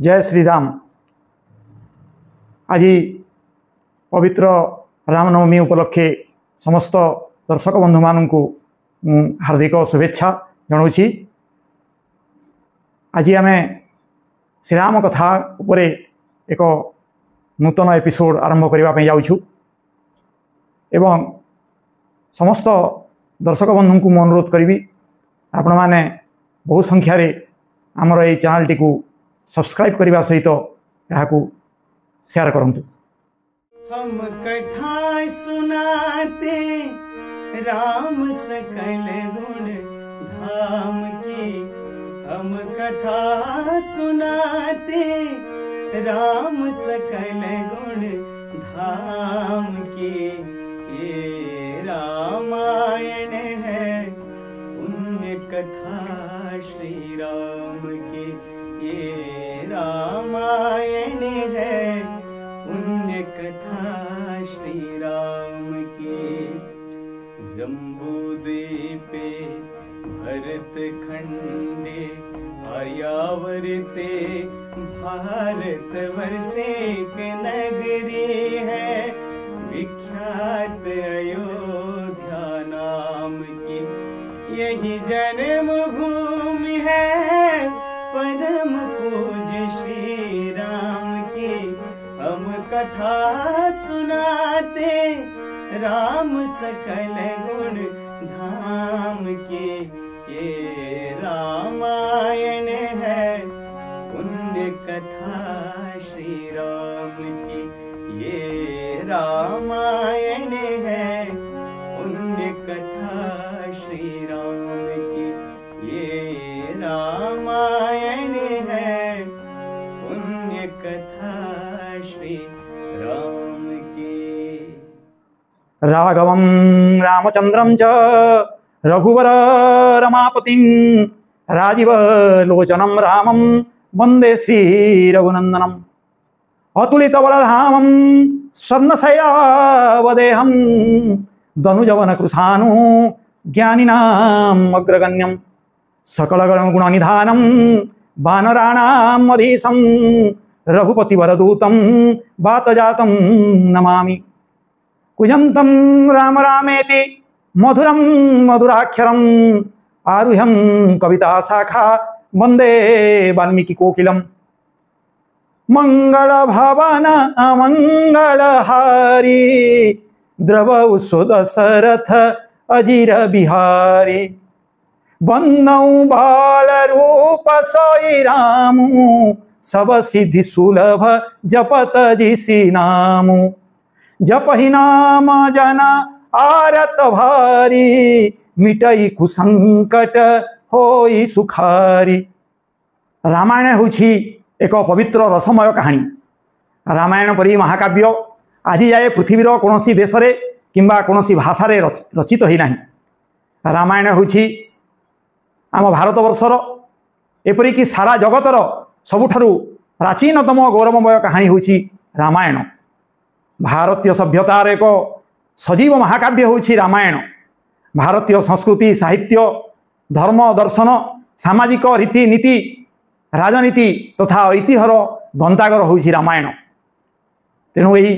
जय श्री राम। आज पवित्र रामनवमी उपलक्षे समस्त दर्शक बंधु मानू हार्दिक शुभेच्छा जनाऊँगी। आज आम श्रीराम कथा उपरे एक नूतन एपिसोड आरंभ करने जाऊँ एवं समस्त दर्शक बंधु को अनुरोध करी आपण मैंने बहु संख्यार आमर ये चैनल टी सब्सक्राइब करने सहित यहाँ शेयर करूँ। हम कथा सुनाते राम सकल गुण धाम की, हम कथा सुनाते राम सकल गुण धाम की। ये रामायण है पुण्य कथा श्री राम की, ये रामायण है पुण्य कथा श्री राम की। जम्बूद्वीपे भरत खंडे आर्यावर्ते भारत वर्षे के नगरी है, विख्यात अयोध्या नाम की। यही जन्म भूमि है परम पूज्य श्री राम की। हम कथा सुनाते राम सकल गुण धाम की। ये रामायण है पुण्य कथा श्री राम की, ये रामायण है पुण्य कथा श्री राम की, ये रामायण है पुण्य कथा श्री राम की। राघवं रामचंद्रं च रघुवर रमापतिं राजीव लोचनं रामं वंदे श्री रघुनंदनम। अतुलित बलधामं स्वर्णशैलावदेहं धनुजवन कृशानु ज्ञानिनाम् अग्रगण्यं। सकल गुणनिधानं वानराणाम् अधीशं रघुपतिवरदूतं वातजातं नमामि। कुजन्तं राम रामेति मधुरं मधुराक्षरम् आरुह्यं कविता शाखा वंदे वाल्मीकि कोकिलम्। मंगल भवन मंगलहारी द्रवौ सुदशरथ अजिर बिहारी। वंदौ बाल रूप सोई रामु सब सिद्धि सुलभ जपत जिसी नामु। जपहि नाम जन आरत भारी मिटई कुसंकट होई सुखारी। रामायण होछि एक पवित्र रसमय कहानी। रामायण परी महाकाव्य आज जाए पृथ्वीर कौन देश किंबा कौन भाषा रचित ही नहीं। रामायण होछि आम भारतवर्षर एपरिक सारा जगतर सबुठारु प्राचीनतम गौरवमय कहानी होछि रामायण। भारतीय सभ्यतार एक सजीव महाकाव्य होछि रामायण। भारतीय संस्कृति साहित्य धर्म दर्शन सामाजिक रीतिनीति राजनीति तथा ऐतिह्यर गंतागर होछि रामायण। तेणु यही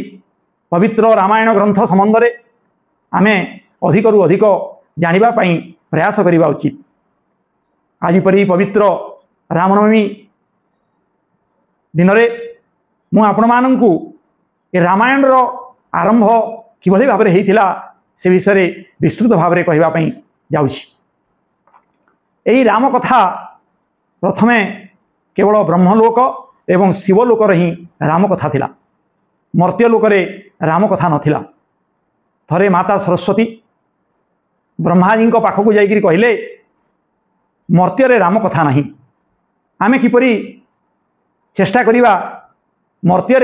पवित्र रामायण ग्रंथ संबंध में आमे अधिकरु अधिक जानिबा पई प्रयास करिबा उचित। आज परी पवित्र रामनवमी दिन में मु आपण माननकु ए रामायण रो आरंभ किभली भाव में होइथिला से विषय विस्तृत भाव में कहबा पई जाउछि। एही राम कथा प्रथमे केवल ब्रह्मलोक एवं शिवलोक ही राम कथा थिला। मर्त्यलोक रे राम कथा नथिला। थरे माता सरस्वती ब्रह्माजी पाखक जाइकरी कहले मर्त्य राम कथा नहीं, आमे किपरि चेष्टा करिबा मर्त्य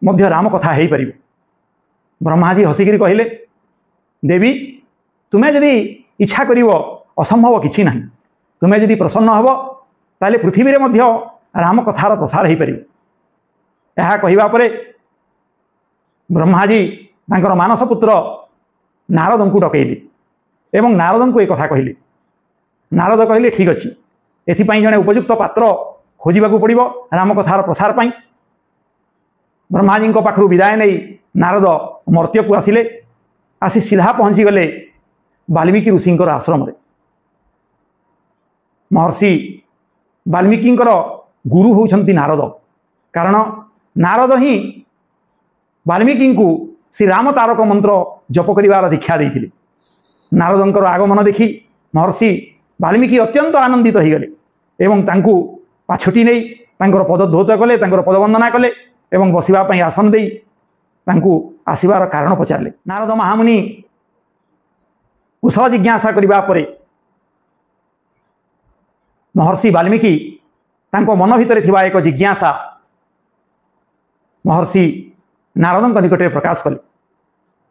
मध्य राम कथा हो पार। ब्रह्माजी हसिकी कहले देवी तुम्हें जदि इच्छा कर असंभव किछि नहीं, तुम्हें जदि प्रसन्न हब ताले पृथ्वी रे मध्य राम कथार प्रसार हो पार। यह कहवा परे ब्रह्माजी तांकर मानस पुत्र नारद को डकैले एवं नारद को एक कथा कहले। नारद कहले ठीक अच्छी एथिपाई जड़े उपयुक्त पात्र खोजा पड़ो राम कथार प्रसार पाई। ब्रह्माजी पाखु विदाय नहीं नारद मर्त्य को आसिले आसी सीधा पहुँची गले वाल्मीकि ऋषि आश्रम। महर्षि वाल्मीकि गुरु होउछंती नारद, कारण नारद ही वाल्मीकि को श्री राम तारक मंत्र जप करिवार दीक्षा देइथिले। नारदंकर आगमन देखि महर्षि वाल्मीकि अत्यंत आनंदित हो गले एवं तांकु पाछुटी नहीं तांकर पद धौत कले, तांकर पदवंदना कले एवं बसिबा पई आसन देई तांकु आसीबार कारण पचारले। नारद महामुनि कुशल जिज्ञासा करिबा परे महर्षि वाल्मीकि तांको मन भितर थिबा एक जिज्ञासा महर्षि नारदंक निकट प्रकाश कले।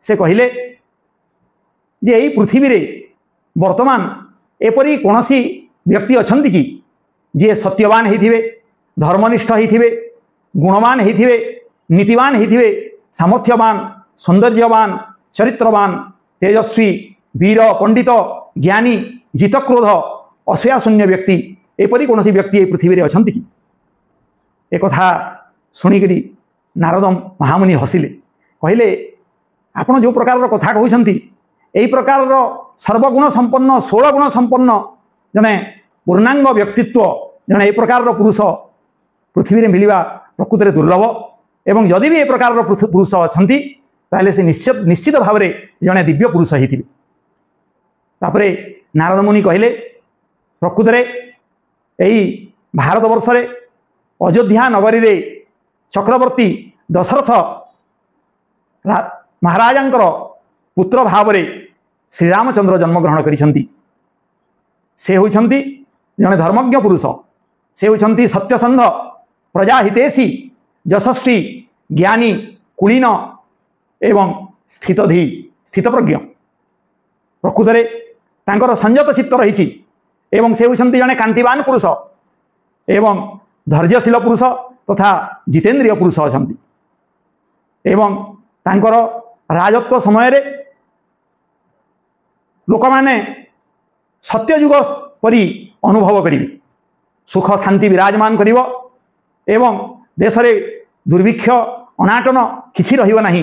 से कहिले जे एई पृथ्वी रे वर्तमान एपरी कोनोसी व्यक्ति अछंती कि जे सत्यवान होइथिबे, धर्मनिष्ठ होइथिबे, गुणवान होइथिबे, नीतिवान होइथिबे, सामर्थ्यवान, सौंदर्यवान, चरित्रवान, तेजस्वी, वीर, पंडित, ज्ञानी, जितक्रोध, असूयाशून्य व्यक्ति एपरी कोनोसी व्यक्ति ए पृथ्वी रे अछंती कि? एक कथा सुनिकरी नारद महामुनि हसिले, कहिले आपण जो प्रकार कथा कहउछंती एई प्रकार सर्वगुण संपन्न 16 गुण संपन्न जने पूर्णांग व्यक्तित्व जने ए प्रकार पुरुष पृथ्वी रे मिलिबा प्रकृति रे दुर्लभ एवं जदि भी ए प्रकार पुरुष अछंती ताले से निश्चित भाव रे जने दिव्य पुरुष हिथिबे। तापरे नारद मुनि कहिले प्रकृति रे एई भारत वर्ष रे अयोध्या नगरी रे चक्रवर्ती दशरथ महाराजांकर पुत्र भाव रे श्री रामचंद्र जन्मग्रहण करिसंती। से होइछंती जने धर्मज्ञ पुरुष, से होइछंती सत्यसंध, प्रजाहितेशी, यशस्वी, ज्ञानी, कुलीन एवं स्थितप्रज्ञ। प्रकृत रे तांकर संयत चित्त रहिछि एवं से होइछंती जने कांतिवान पुरुष एवं धैर्यशील पुरुष तथा जितेंद्रिय पुरुष अछंती। एवं तांकर राजत्व समय रे लोक माने सत्ययुग परी अनुभव करिवे, सुख शांति विराजमान करिवो एवं देश रे दुर्भिक्ष अनाटन किछि रहिबो नाही,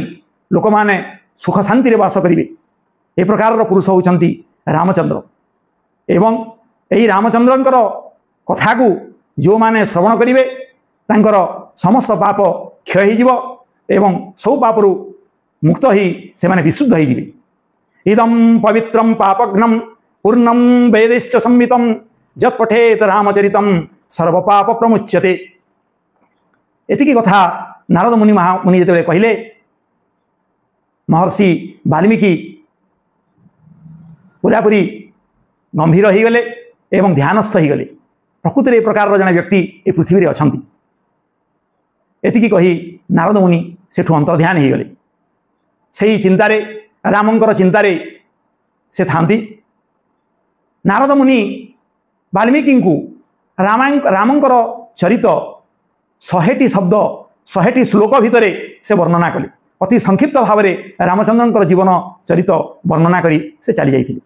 लोक माने सुख शांति रे वास करिवे। ए प्रकार पुरुष होउछंती रामचंद्र। एवं एई रामचंद्रंकर कथा को जो माने श्रवण करिवे तांकर समस्त पाप क्षय हो जिवो एवं सब पापरु मुक्त ही से माने विशुद्ध हो जिवे। इदं पवित्रं पापघ्नं पूर्णं वेदैश्च संहितं यत्पठेत रामचरितं सर्वपाप प्रमुच्यते। एतिकी कथा नारद मुनि महामुनि जेतेबेले कहिले महर्षि वाल्मीकि पूरापूरी गंभीर हो गले एवं ध्यानस्थ हो गले। प्रकृति रे प्रकार जने व्यक्ति ए पृथ्वी रे अछंती एतिकी कही नारद मुनि सेठु अंतर्ध्यान हो गले। सेही चिंतारे रामंकर चिंतारे से थांती। नारद मुनि वाल्मीकि को रामंकर चरित 100टी शब्द 100टी श्लोक भितरे से वर्णना कले। अति संक्षिप्त भाव में रामचंद्रंकर जीवन चरित वर्णना करी से चली जाइथिले।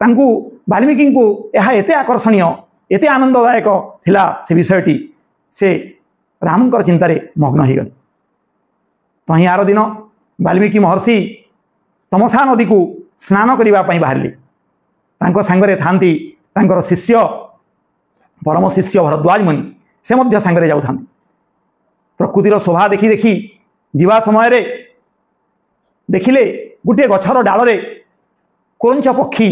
तांकु वाल्मीकि को यह एते आकर्षणीय एते आनंददायक थिला से विषयटी से रामंकर चिंतारे मग्न हो गले। तही आर दिन वाल्मीकि महर्षि तमसा नदी को स्नान करने बाहर तांको सांगरे थांती तांकर शिष्य परम शिष्य भरद्वाज मुनि से मध्य सांगरे जाउ थांती। प्रकृतिर शोभा देखी देखी जीवा समय रे देखिले गोटे गछर डाल रे कोरंच पक्षी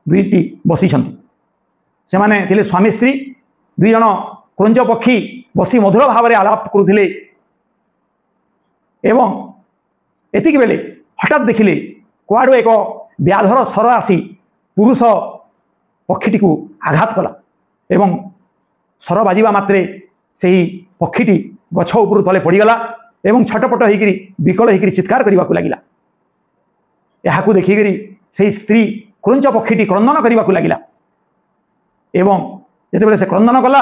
दुईटी बसी से माने थिले स्वामी स्त्री दुई जन कोरंच पक्षी बसी मधुर भाव में आलाप करुथिले एवं एतिक बेले हठात देखिले कुआडू एक व्याधर सर आसी पुरुष पक्षीटी को आघात कला एवं सर बाजिबा मात्रे सेही पक्षीटी गछ उपर तले पड़गला एवं छटपट होकर विकल होकर चित्कार करने को लगिला। यहाकू देखिकी से स्त्री क्रंच पक्षीटी क्रंदन करने को लगिला एवं जितेबाला से क्रंदन कला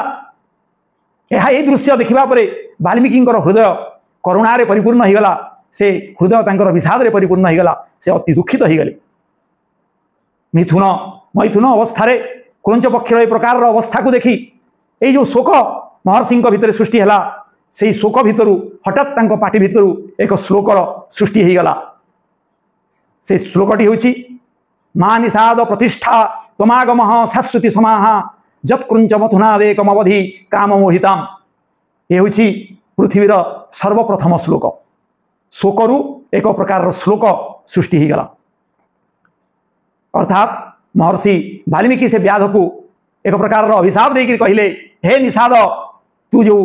यह दृश्य देखा वाल्मीकि हृदय करुणार परिपूर्ण होगला। से हृदय तांकर विषाद रे परिपूर्ण होगला। से अति दुखित हो गले। मिथुन मैथुन अवस्था क्रुंच पक्षर ए प्रकार अवस्था को देखी ये जो शोक महर्षि भितर सृष्टि है से शोक भितर हठात पाटी भितर एक श्लोक सृष्टि हो गला। से श्लोकटी हूँ माँ निषाद प्रतिष्ठा तमागम शाश्वती समाह जत्कृंच मथुनादेकमवधि काम मोहिताम। ये हूँ पृथ्वीर सर्वप्रथम श्लोक। शोकरू एक प्रकार श्लोक सृष्टि हो गला। अर्थात महर्षि वाल्मीकि से व्याध को एक प्रकार अभिशाप देकर कहले हे निषाद तू जो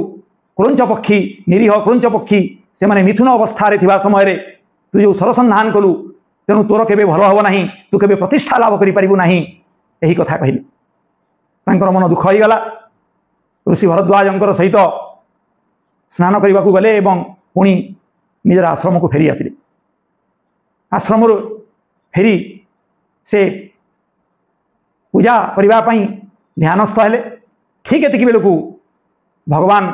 क्रुंच पक्षी निरीह क्रुंच पक्षी से माने मिथुन अवस्था समय तू जो सरसंधान कलु तेणु तोर केबे भल हम ना तू केबे प्रतिष्ठा लाभ करू ना यही कथा कहले। तांकर मन दुख हो गला। ऋषि भरद्वाज सहित स्नान करने को गले एवं पुणी निजर आश्रम को फेरी आसिले। आश्रम फेरी से पूजा करने ध्यानस्थ हेले। ठीक एतिक बेलू भगवान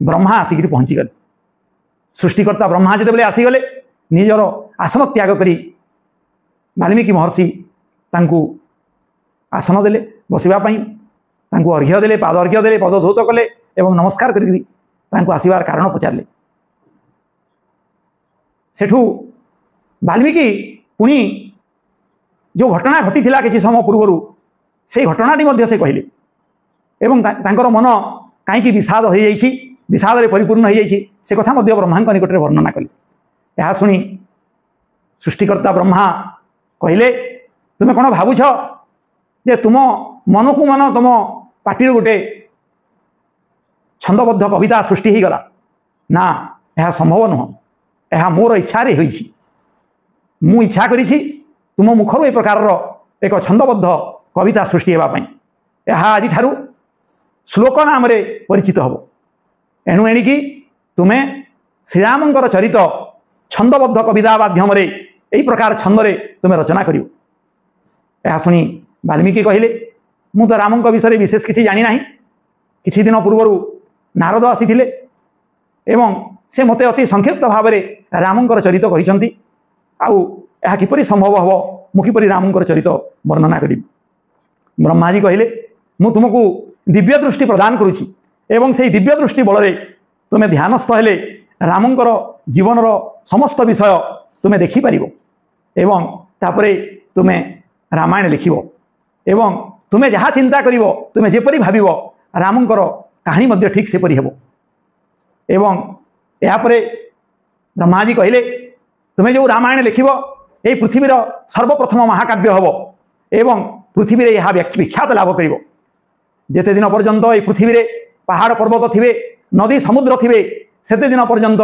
ब्रह्मा आसिक पहुँची गले। सृष्टिकर्ता ब्रह्मा जिते आसीगले निजर आसन त्याग करी वाल्मीकि महर्षि तांकु आसन देले बसवाई अर्घ्य देले पाद अर्घ्य देले पद धौत कले एवं नमस्कार करी आसबार कारण पचारे। सेठू वाल्मीकि पुणी जो घटना घटी किसी समय पूर्व से घटनाटी से कहले एवं तांकर मन कहीं विषाद हो जाइए विषाद रे परिपूर्ण हो जाइए से कथा ब्रह्मा निकट में वर्णना कले। यह शुणी सृष्टिकर्ता ब्रह्मा कहले तुम कौन भावुछ जे तुम मन को मन तुम पार्टी गोटे छंदबद्ध कविता सृष्टि हो गला ना यह संभव नुह। यह मोर इच्छारे होइछि। मु इच्छा करिछि तुम मुखर ए प्रकार एक छंदबद्ध कविता सृष्टि होगापी यह आज श्लोक नाम परिचित हम। एणु एणिकी तुम्हें श्रीरामंकर चरित छंदबद्ध कविता माध्यम यही प्रकार छंदरे तुम्हें रचना कर। यह शुणी वाल्मीकि कहले मु तो राम विषय विशेष किसी जानी ना। किछि दिन पूर्व नारद आसी एवं से मते अति संक्षिप्त भाव में रामंकर चरित कहते आउ यह किपरि संभव हम मु किपरि रामंकर चरित वर्णना करी। ब्रह्माजी कहले मु तुमको दिव्य दृष्टि प्रदान करुछि एवं से दिव्य दृष्टि बल तुम्हें ध्यानस्थ हेले रामंकर जीवनर समस्त विषय तुम्हें देखिपर एवं तापरे तुम्हें रामायण लिख एवं तुम्हें जहाँ चिंता कर तुम्हें जेपरी भाव रामंकर कहानी मध्य ठीक से परी हेबो। एवं यापरे ब्रह्माजी कहले तुम्हें जो रामायण लिख ये पृथ्वीर सर्वप्रथम महाकाव्य हम एवं पृथ्वी रे यह विख्यात लाभ कर। जेते दिन पर्यंत ये पृथ्वी रे पहाड़ पर्वत थिबे नदी समुद्र थिबे सेते दिन पर्यंत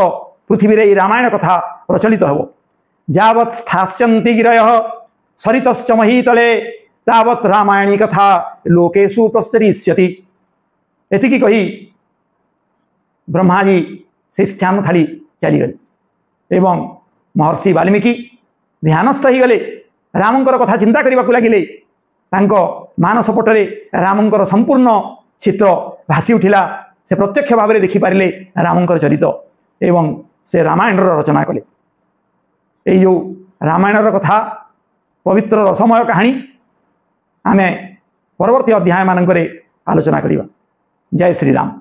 पृथ्वी रे रामायण कथा प्रचलित हो। जावत् स्थास्यन्ति गिरयः सरितश्च महीतले तावत् रामायणी कथा लोकेषु प्रचरिष्यति। एतिकी कही ब्रह्माजी से स्थान थाली चलीगले एवं महर्षि वाल्मीकि ध्यानस्थ हो गले। रामंकर कथा चिंता करने को लगिले। मानस पटरे रामंकर संपूर्ण चित्र भासी उठिला। से प्रत्यक्ष भाव में देखिपारे रामंकर चरित एवं से रामायण रचना कले। ये जो रामायण कथा पवित्र रसमय कहानी आमे परवर्ती अध्याय मानक आलोचना करिबा। जय श्री राम।